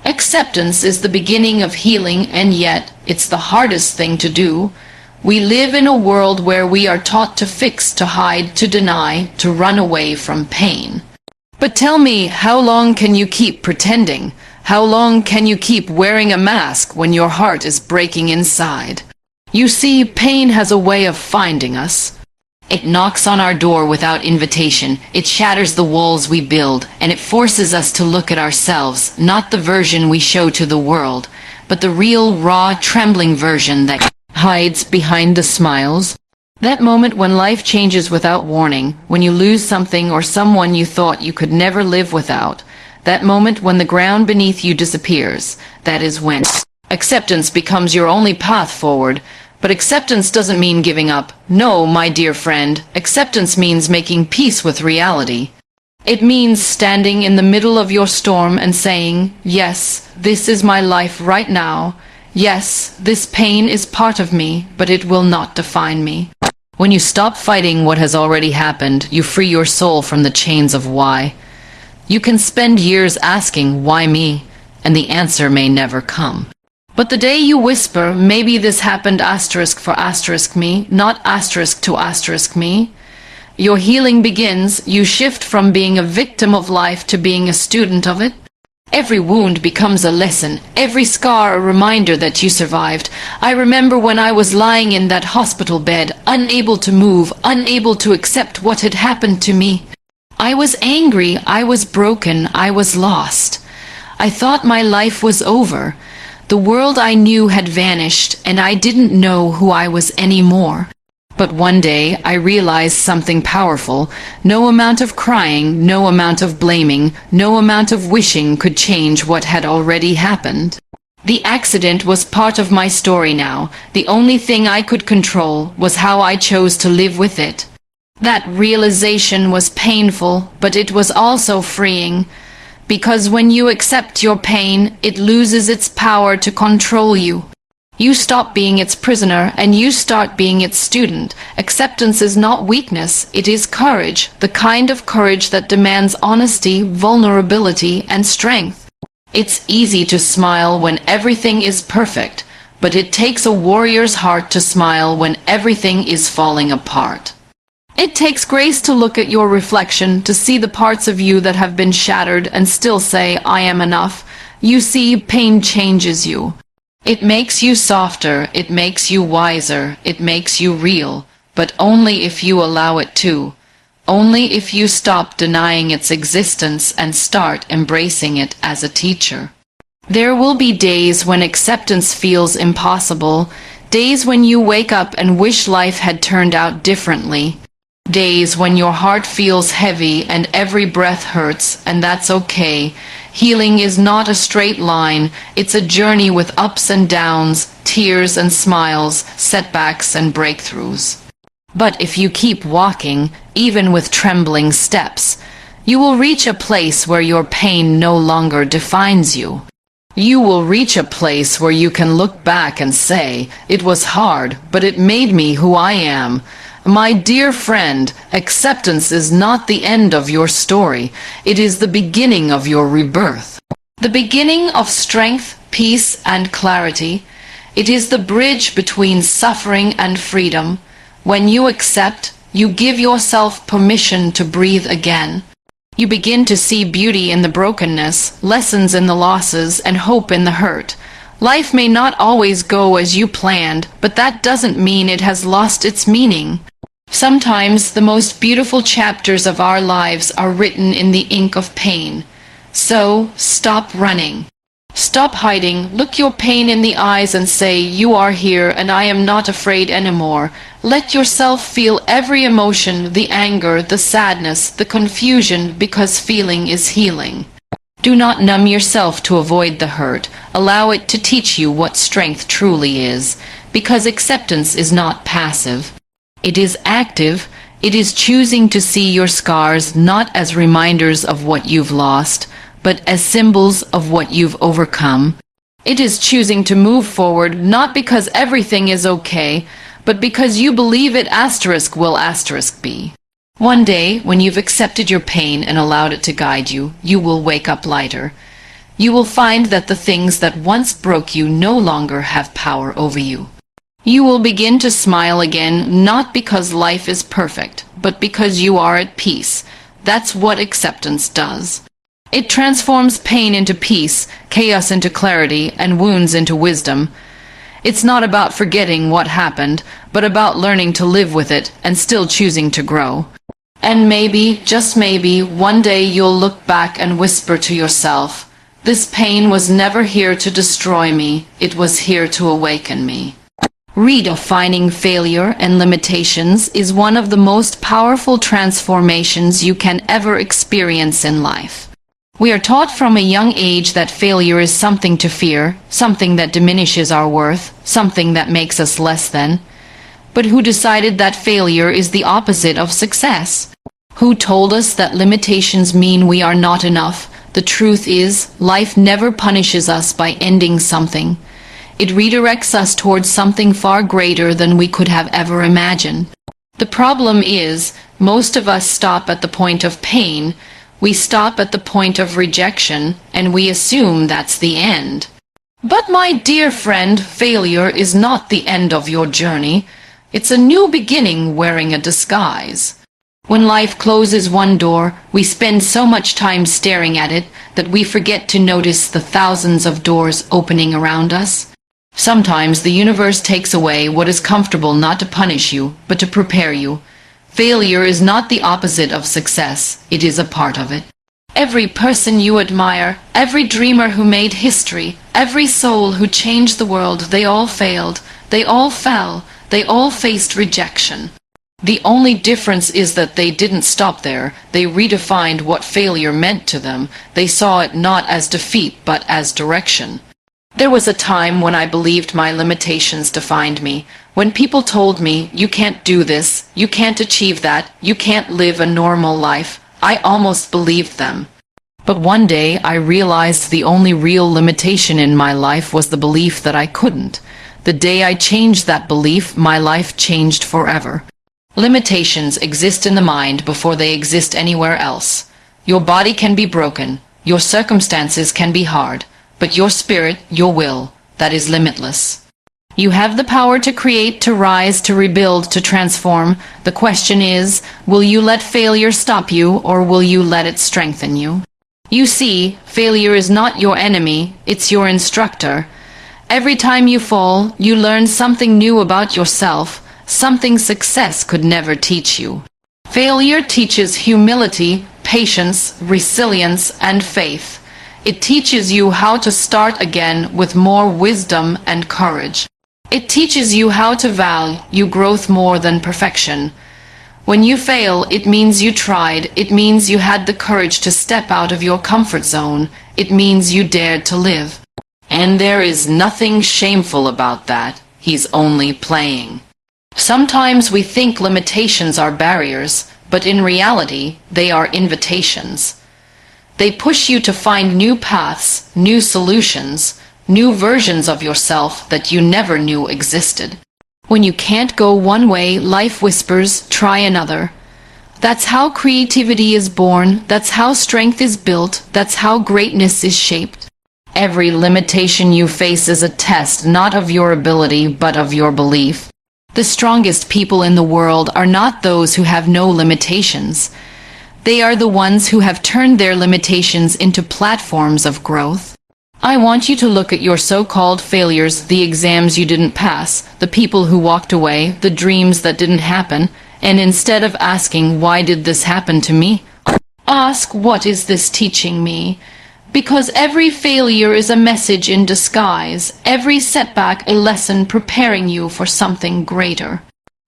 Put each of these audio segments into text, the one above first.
Acceptance is the beginning of healing, and yet it's the hardest thing to do. We live in a world where we are taught to fix, to hide, to deny, to run away from pain. But tell me, how long can you keep pretending? How long can you keep wearing a mask when your heart is breaking inside? You see, pain has a way of finding us. It knocks on our door without invitation. It shatters the walls we build, and it forces us to look at ourselves, not the version we show to the world, but the real, raw, trembling version that hides behind the smiles. That moment when life changes without warning, when you lose something or someone you thought you could never live without, that moment when the ground beneath you disappears, that is when acceptance becomes your only path forward. But acceptance doesn't mean giving up. No, my dear friend, acceptance means making peace with reality. It means standing in the middle of your storm and saying, yes, this is my life right now. Yes, this pain is part of me, but it will not define me. When you stop fighting what has already happened, you free your soul from the chains of why. You can spend years asking, why me? And the answer may never come. But the day you whisper, maybe this happened asterisk for asterisk me, not asterisk to asterisk me, your healing begins. You shift from being a victim of life to being a student of it. Every wound becomes a lesson, every scar a reminder that you survived. I remember when I was lying in that hospital bed, unable to move, unable to accept what had happened to me. I was angry, I was broken, I was lost. I thought my life was over. The world I knew had vanished, and I didn't know who I was anymore. But one day I realized something powerful. No amount of crying, no amount of blaming, no amount of wishing could change what had already happened. The accident was part of my story now. The only thing I could control was how I chose to live with it. That realization was painful, but it was also freeing. Because when you accept your pain, it loses its power to control you. You stop being its prisoner and you start being its student. Acceptance is not weakness, it is courage, the kind of courage that demands honesty, vulnerability, and strength. It's easy to smile when everything is perfect, but it takes a warrior's heart to smile when everything is falling apart. It takes grace to look at your reflection, to see the parts of you that have been shattered and still say, I am enough. You see, pain changes you. It makes you softer, it makes you wiser, it makes you real, but only if you allow it to. Only if you stop denying its existence and start embracing it as a teacher. There will be days when acceptance feels impossible, days when you wake up and wish life had turned out differently. Days when your heart feels heavy and every breath hurts, and that's okay. Healing is not a straight line, it's a journey with ups and downs, tears and smiles, setbacks and breakthroughs. But if you keep walking, even with trembling steps, you will reach a place where your pain no longer defines you. You will reach a place where you can look back and say, it was hard, but it made me who I am. My dear friend, acceptance is not the end of your story. It is the beginning of your rebirth. The beginning of strength, peace, and clarity. It is the bridge between suffering and freedom. When you accept, you give yourself permission to breathe again. You begin to see beauty in the brokenness, lessons in the losses, and hope in the hurt. Life may not always go as you planned, but that doesn't mean it has lost its meaning. Sometimes the most beautiful chapters of our lives are written in the ink of pain. So, stop running. Stop hiding, look your pain in the eyes and say, you are here and I am not afraid anymore. Let yourself feel every emotion, the anger, the sadness, the confusion, because feeling is healing. Do not numb yourself to avoid the hurt. Allow it to teach you what strength truly is, because acceptance is not passive. It is active. It is choosing to see your scars not as reminders of what you've lost, but as symbols of what you've overcome. It is choosing to move forward not because everything is okay, but because you believe it will be. One day, when you've accepted your pain and allowed it to guide you, you will wake up lighter. You will find that the things that once broke you no longer have power over you. You will begin to smile again, not because life is perfect, but because you are at peace. That's what acceptance does. It transforms pain into peace, chaos into clarity, and wounds into wisdom. It's not about forgetting what happened, but about learning to live with it and still choosing to grow. And maybe, just maybe, one day you'll look back and whisper to yourself, "This pain was never here to destroy me, it was here to awaken me." Redefining failure and limitations is one of the most powerful transformations you can ever experience in life. We are taught from a young age that failure is something to fear, something that diminishes our worth, something that makes us less than. But who decided that failure is the opposite of success? Who told us that limitations mean we are not enough? The truth is, life never punishes us by ending something. It redirects us towards something far greater than we could have ever imagined. The problem is, most of us stop at the point of pain, we stop at the point of rejection, and we assume that's the end. But my dear friend, failure is not the end of your journey. It's a new beginning wearing a disguise. When life closes one door, we spend so much time staring at it that we forget to notice the thousands of doors opening around us. Sometimes the universe takes away what is comfortable not to punish you, but to prepare you. Failure is not the opposite of success, it is a part of it. Every person you admire, every dreamer who made history, every soul who changed the world, they all failed, they all fell, they all faced rejection. The only difference is that they didn't stop there. They redefined what failure meant to them. They saw it not as defeat, but as direction. There was a time when I believed my limitations defined me. When people told me, "You can't do this, you can't achieve that, you can't live a normal life," I almost believed them. But one day I realized the only real limitation in my life was the belief that I couldn't. The day I changed that belief, my life changed forever. Limitations exist in the mind before they exist anywhere else. Your body can be broken, your circumstances can be hard, but your spirit, your will, that is limitless. You have the power to create, to rise, to rebuild, to transform. The question is, will you let failure stop you, or will you let it strengthen you? You see, failure is not your enemy, it's your instructor. Every time you fall, you learn something new about yourself, something success could never teach you. Failure teaches humility, patience, resilience, and faith. It teaches you how to start again with more wisdom and courage. It teaches you how to value growth more than perfection. When you fail, it means you tried. It means you had the courage to step out of your comfort zone. It means you dared to live. And there is nothing shameful about that. He's only playing. Sometimes we think limitations are barriers, but in reality, they are invitations. They push you to find new paths, new solutions, new versions of yourself that you never knew existed. When you can't go one way, life whispers, "Try another." That's how creativity is born, that's how strength is built, that's how greatness is shaped. Every limitation you face is a test, not of your ability, but of your belief. The strongest people in the world are not those who have no limitations. They are the ones who have turned their limitations into platforms of growth. I want you to look at your so-called failures, the exams you didn't pass, the people who walked away, the dreams that didn't happen, and instead of asking, "Why did this happen to me?" ask, "What is this teaching me?" Because every failure is a message in disguise, every setback a lesson preparing you for something greater.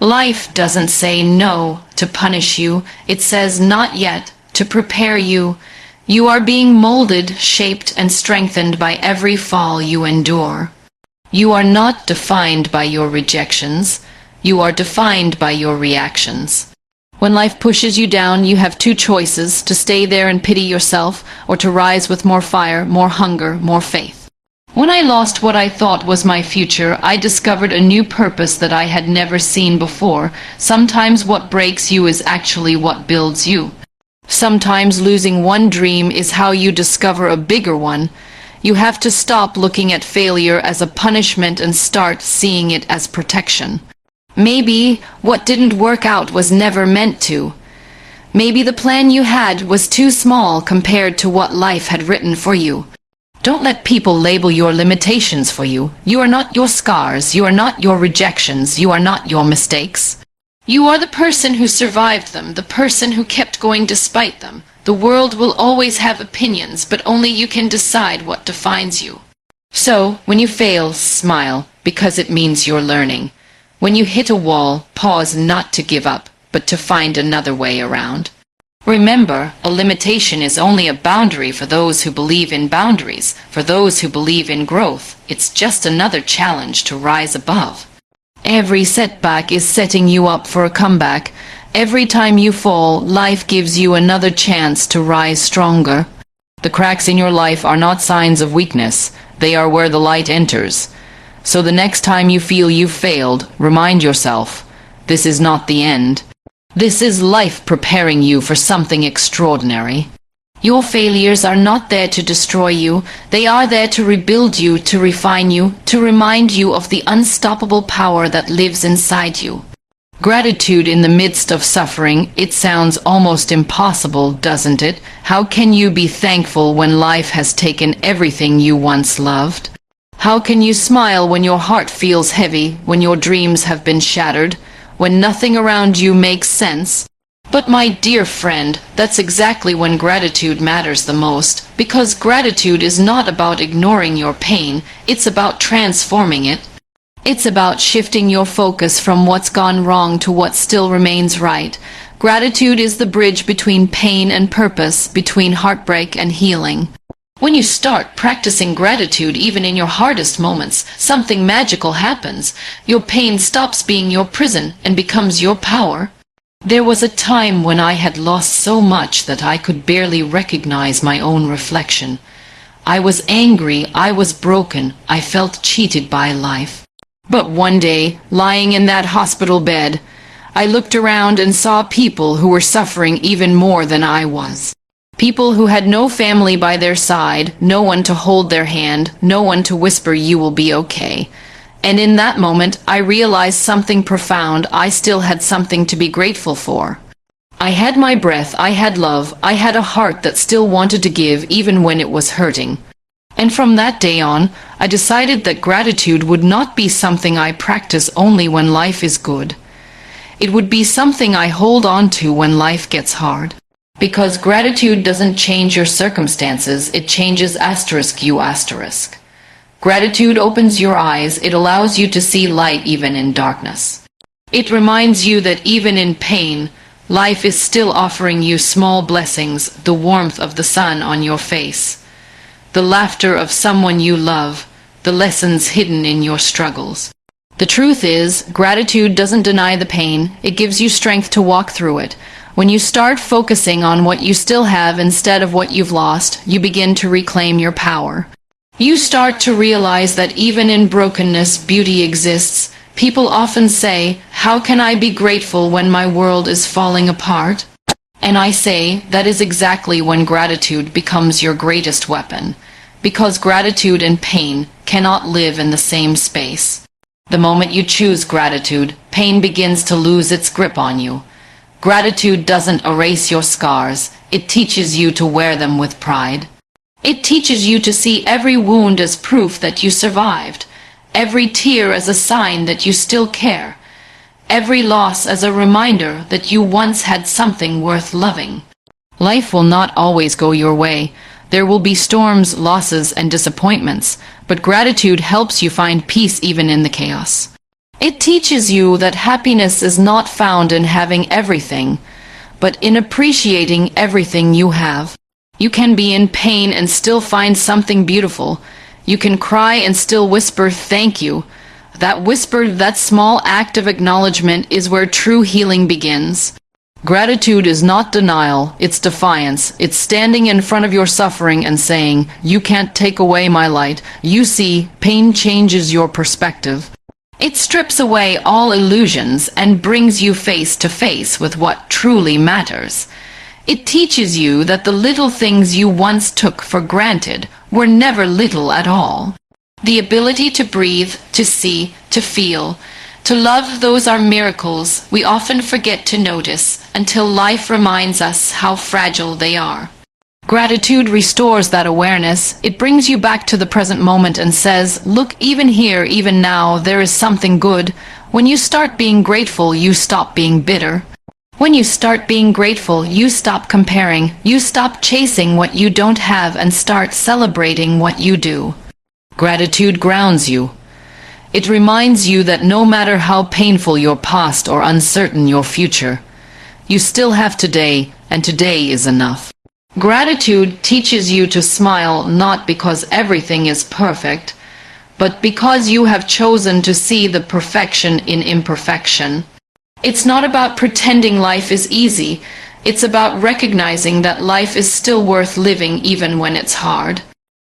Life doesn't say no to punish you, it says not yet to prepare you. You are being molded, shaped, and strengthened by every fall you endure. You are not defined by your rejections, you are defined by your reactions. When life pushes you down, you have two choices: to stay there and pity yourself, or to rise with more fire, more hunger, more faith. When I lost what I thought was my future, I discovered a new purpose that I had never seen before. Sometimes what breaks you is actually what builds you. Sometimes losing one dream is how you discover a bigger one. You have to stop looking at failure as a punishment and start seeing it as protection. Maybe what didn't work out was never meant to. Maybe the plan you had was too small compared to what life had written for you. Don't let people label your limitations for you. You are not your scars. You are not your rejections. You are not your mistakes. You are the person who survived them, the person who kept going despite them. The world will always have opinions, but only you can decide what defines you. So, when you fail, smile, because it means you're learning. When you hit a wall, pause not to give up, but to find another way around. Remember, a limitation is only a boundary for those who believe in boundaries, for those who believe in growth. It's just another challenge to rise above. Every setback is setting you up for a comeback. Every time you fall, life gives you another chance to rise stronger. The cracks in your life are not signs of weakness. They are where the light enters. So the next time you feel you've failed, remind yourself, this is not the end. This is life preparing you for something extraordinary. Your failures are not there to destroy you. They are there to rebuild you, to refine you, to remind you of the unstoppable power that lives inside you. Gratitude in the midst of suffering, it sounds almost impossible, doesn't it? How can you be thankful when life has taken everything you once loved? How can you smile when your heart feels heavy, when your dreams have been shattered, when nothing around you makes sense? But my dear friend, that's exactly when gratitude matters the most, because gratitude is not about ignoring your pain, it's about transforming it. It's about shifting your focus from what's gone wrong to what still remains right. Gratitude is the bridge between pain and purpose, between heartbreak and healing. When you start practicing gratitude even in your hardest moments, something magical happens. Your pain stops being your prison and becomes your power. There was a time when I had lost so much that I could barely recognize my own reflection. I was angry, I was broken, I felt cheated by life. But one day, lying in that hospital bed, I looked around and saw people who were suffering even more than I was. People who had no family by their side, no one to hold their hand, no one to whisper you will be okay. And in that moment, I realized something profound. I still had something to be grateful for. I had my breath, I had love, I had a heart that still wanted to give even when it was hurting. And from that day on, I decided that gratitude would not be something I practice only when life is good. It would be something I hold on to when life gets hard. Because gratitude doesn't change your circumstances, it changes you. Gratitude opens your eyes, it allows you to see light even in darkness. It reminds you that even in pain, life is still offering you small blessings, the warmth of the sun on your face, the laughter of someone you love, the lessons hidden in your struggles. The truth is, gratitude doesn't deny the pain, it gives you strength to walk through it. When you start focusing on what you still have instead of what you've lost, you begin to reclaim your power. You start to realize that even in brokenness, beauty exists. People often say, how can I be grateful when my world is falling apart? And I say, that is exactly when gratitude becomes your greatest weapon. Because gratitude and pain cannot live in the same space. The moment you choose gratitude, pain begins to lose its grip on you. Gratitude doesn't erase your scars, it teaches you to wear them with pride. It teaches you to see every wound as proof that you survived, every tear as a sign that you still care, every loss as a reminder that you once had something worth loving. Life will not always go your way. There will be storms, losses, and disappointments, but gratitude helps you find peace even in the chaos. It teaches you that happiness is not found in having everything, but in appreciating everything you have. You can be in pain and still find something beautiful. You can cry and still whisper thank you. That whisper, that small act of acknowledgement is where true healing begins. Gratitude is not denial, it's defiance. It's standing in front of your suffering and saying, you can't take away my light. You see, pain changes your perspective. It strips away all illusions and brings you face to face with what truly matters. It teaches you that the little things you once took for granted were never little at all. The ability to breathe, to see, to feel, to love, those are miracles we often forget to notice until life reminds us how fragile they are. Gratitude restores that awareness. It brings you back to the present moment and says, look, even here, even now, there is something good. When you start being grateful, you stop being bitter. When you start being grateful, you stop comparing, you stop chasing what you don't have and start celebrating what you do. Gratitude grounds you. It reminds you that no matter how painful your past or uncertain your future, you still have today, and today is enough. Gratitude teaches you to smile not because everything is perfect, but because you have chosen to see the perfection in imperfection. It's not about pretending life is easy. It's about recognizing that life is still worth living even when it's hard.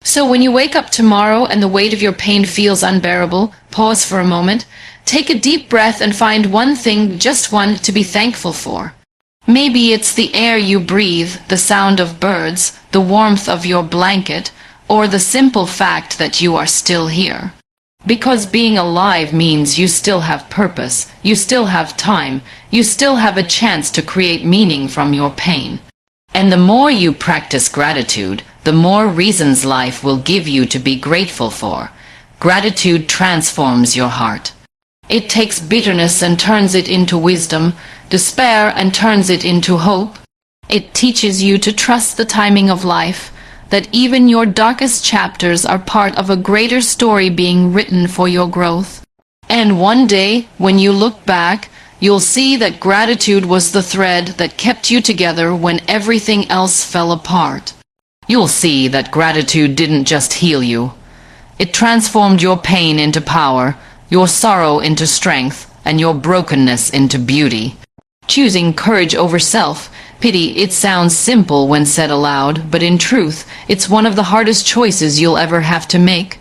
So when you wake up tomorrow and the weight of your pain feels unbearable, pause for a moment, take a deep breath and find one thing, just one, to be thankful for. Maybe it's the air you breathe, the sound of birds, the warmth of your blanket, or the simple fact that you are still here. Because being alive means you still have purpose, you still have time, you still have a chance to create meaning from your pain. And the more you practice gratitude, the more reasons life will give you to be grateful for. Gratitude transforms your heart. It takes bitterness and turns it into wisdom, despair and turns it into hope. It teaches you to trust the timing of life, that even your darkest chapters are part of a greater story being written for your growth. And one day, when you look back, you'll see that gratitude was the thread that kept you together when everything else fell apart. You'll see that gratitude didn't just heal you. It transformed your pain into power, your sorrow into strength, and your brokenness into beauty. Choosing courage over self-pity, it sounds simple when said aloud, but in truth, it's one of the hardest choices you'll ever have to make.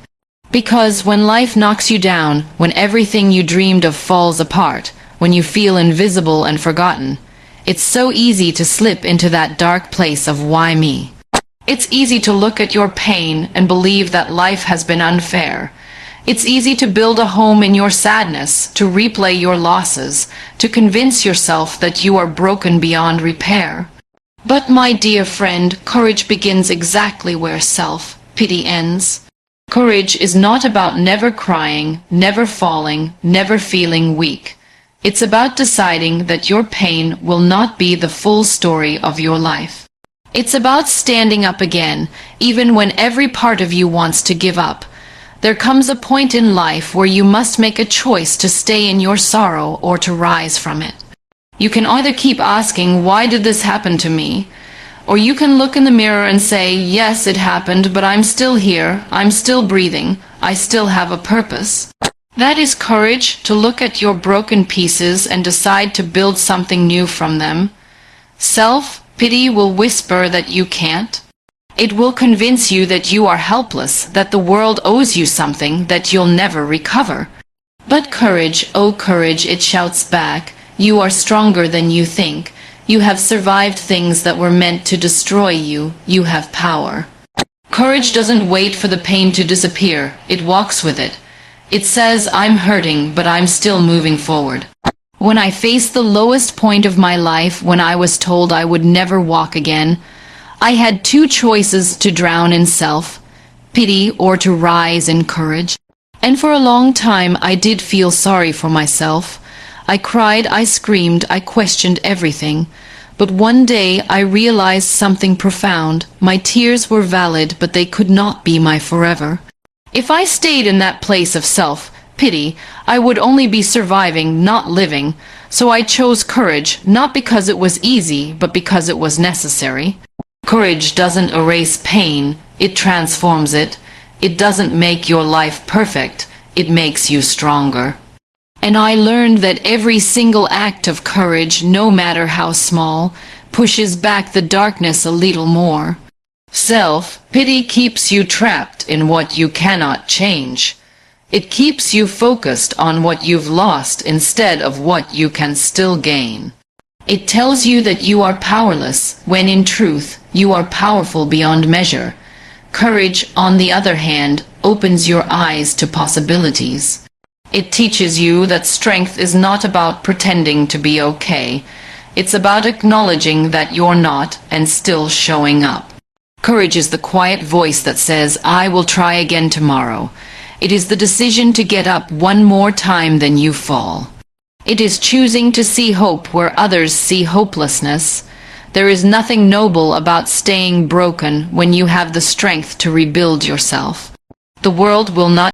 Because when life knocks you down, when everything you dreamed of falls apart, when you feel invisible and forgotten, it's so easy to slip into that dark place of why me. It's easy to look at your pain and believe that life has been unfair. It's easy to build a home in your sadness, to replay your losses, to convince yourself that you are broken beyond repair. But my dear friend, courage begins exactly where self-pity ends. Courage is not about never crying, never falling, never feeling weak. It's about deciding that your pain will not be the full story of your life. It's about standing up again, even when every part of you wants to give up. There comes a point in life where you must make a choice to stay in your sorrow or to rise from it. You can either keep asking, why did this happen to me? Or you can look in the mirror and say, yes, it happened, but I'm still here, I'm still breathing, I still have a purpose. That is courage, to look at your broken pieces and decide to build something new from them. Self-pity will whisper that you can't. It will convince you that you are helpless, that the world owes you something that you'll never recover. But courage, oh courage, it shouts back, you are stronger than you think. You have survived things that were meant to destroy you. You have power. Courage doesn't wait for the pain to disappear. It walks with it. It says, I'm hurting, but I'm still moving forward. When I faced the lowest point of my life, when I was told I would never walk again, I had two choices: to drown in self-pity or to rise in courage. And for a long time I did feel sorry for myself. I cried, I screamed, I questioned everything. But one day I realized something profound. My tears were valid, but they could not be my forever. If I stayed in that place of self-pity, I would only be surviving, not living. So I chose courage, not because it was easy, but because it was necessary. Courage doesn't erase pain, it transforms it. It doesn't make your life perfect, it makes you stronger. And I learned that every single act of courage, no matter how small, pushes back the darkness a little more. Self-pity keeps you trapped in what you cannot change. It keeps you focused on what you've lost instead of what you can still gain. It tells you that you are powerless, when in truth, you are powerful beyond measure. Courage, on the other hand, opens your eyes to possibilities. It teaches you that strength is not about pretending to be okay. It's about acknowledging that you're not and still showing up. Courage is the quiet voice that says, I will try again tomorrow. It is the decision to get up one more time than you fall. It is choosing to see hope where others see hopelessness. There is nothing noble about staying broken when you have the strength to rebuild yourself. The world will not